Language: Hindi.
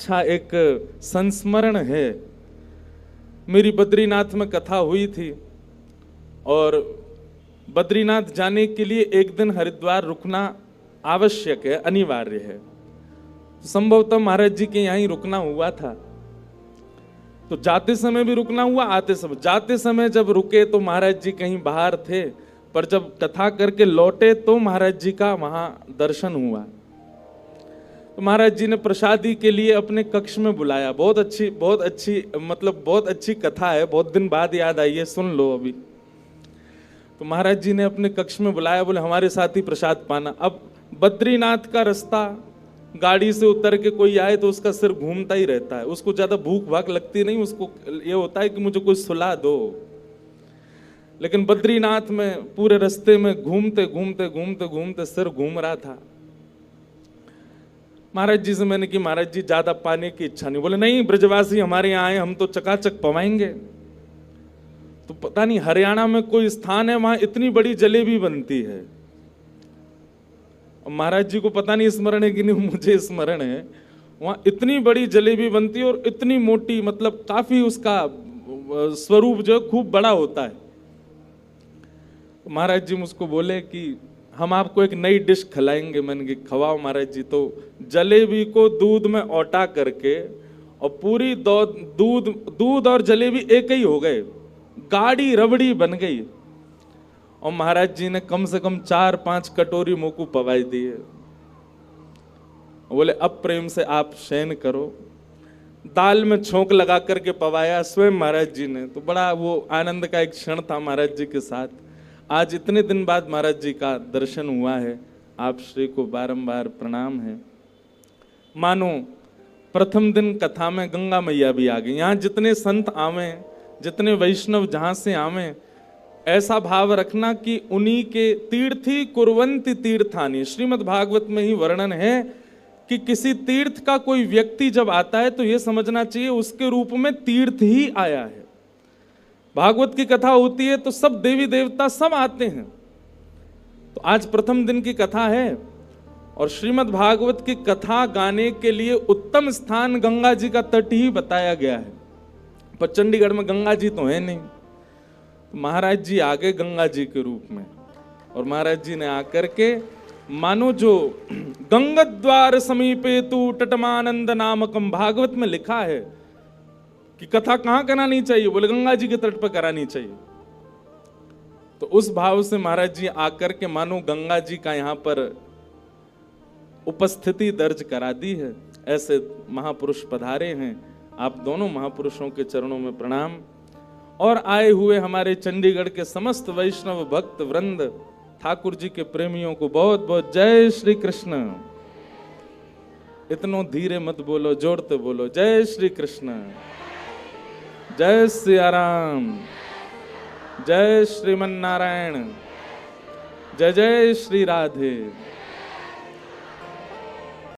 अच्छा एक संस्मरण है। मेरी बद्रीनाथ में कथा हुई थी और बद्रीनाथ जाने के लिए एक दिन हरिद्वार रुकना आवश्यक है, अनिवार्य है। संभवतः महाराज जी के यहाँ ही रुकना हुआ था। तो जाते समय भी रुकना हुआ, आते समय। जाते समय जब रुके तो महाराज जी कहीं बाहर थे, पर जब कथा करके लौटे तो महाराज जी का वहां दर्शन हुआ। तो महाराज जी ने प्रसादी के लिए अपने कक्ष में बुलाया। बहुत अच्छी मतलब बहुत अच्छी कथा है, बहुत दिन बाद याद आई है, सुन लो अभी। तो महाराज जी ने अपने कक्ष में बुलाया, बोले हमारे साथ ही प्रसाद पाना। अब बद्रीनाथ का रास्ता, गाड़ी से उतर के कोई आए तो उसका सिर घूमता ही रहता है, उसको ज्यादा भूख भाग लगती नहीं, उसको ये होता है कि मुझे कुछ सुला दो। लेकिन बद्रीनाथ में पूरे रास्ते में घूमते घूमते घूमते घूमते सिर घूम रहा था। महाराज जी से मैंने कि महाराज जी ज्यादा पाने की इच्छा नहीं। बोले नहीं, ब्रजवासी हमारे यहाँ आए, हम तो चकाचक पवाएंगे। तो पता नहीं हरियाणा में कोई स्थान है वहां इतनी बड़ी जलेबी बनती है। महाराज जी को पता नहीं स्मरण है कि नहीं, मुझे स्मरण है वहां इतनी बड़ी जलेबी बनती है और इतनी मोटी, मतलब काफी उसका स्वरूप जो है खूब बड़ा होता है। तो महाराज जी मुझको बोले कि हम आपको एक नई डिश खिलाएंगे। मैंने कि खवाओ महाराज जी। तो जलेबी को दूध में औटा करके और पूरी दूध और जलेबी एक ही हो गए, गाढ़ी रबड़ी बन गई। और महाराज जी ने कम से कम 4-5 कटोरी मोकू पवाई दिए। बोले अब प्रेम से आप शयन करो। दाल में छोंक लगा करके पवाया स्वयं महाराज जी ने। तो बड़ा वो आनंद का एक क्षण था महाराज जी के साथ। आज इतने दिन बाद महाराज जी का दर्शन हुआ है। आप श्री को बारंबार प्रणाम है। मानो प्रथम दिन कथा में गंगा मैया भी आ गई। यहाँ जितने संत आवे, जितने वैष्णव जहां से आवे, ऐसा भाव रखना कि उन्हीं के तीर्थी कुर्वन्ति तीर्थानि। श्रीमद् भागवत में ही वर्णन है कि किसी तीर्थ का कोई व्यक्ति जब आता है तो यह समझना चाहिए उसके रूप में तीर्थ ही आया है। भागवत की कथा होती है तो सब देवी देवता सब आते हैं। तो आज प्रथम दिन की कथा है और श्रीमद् भागवत की कथा गाने के लिए उत्तम स्थान गंगा जी का तट ही बताया गया है। पर चंडीगढ़ में गंगा जी तो है नहीं। महाराज जी आ गए गंगा जी के रूप में और महाराज जी ने आकर के मानो जो गंगाद्वार समीपे तू तटमानंद नामकम, भागवत में लिखा है कि कथा कहां करानी चाहिए। बोले गंगा जी के तट पर करानी चाहिए। तो उस भाव से महाराज जी आकर के मानो गंगा जी का यहां पर उपस्थिति दर्ज करा दी है। ऐसे महापुरुष पधारे हैं। आप दोनों महापुरुषों के चरणों में प्रणाम। और आए हुए हमारे चंडीगढ़ के समस्त वैष्णव भक्त वृंद, ठाकुर जी के प्रेमियों को बहुत बहुत जय श्री कृष्ण। इतनो धीरे मत बोलो, जोड़ते बोलो, जय श्री कृष्ण, जय सिया राम, जय श्रीमन नारायण, जय जय श्री राधे।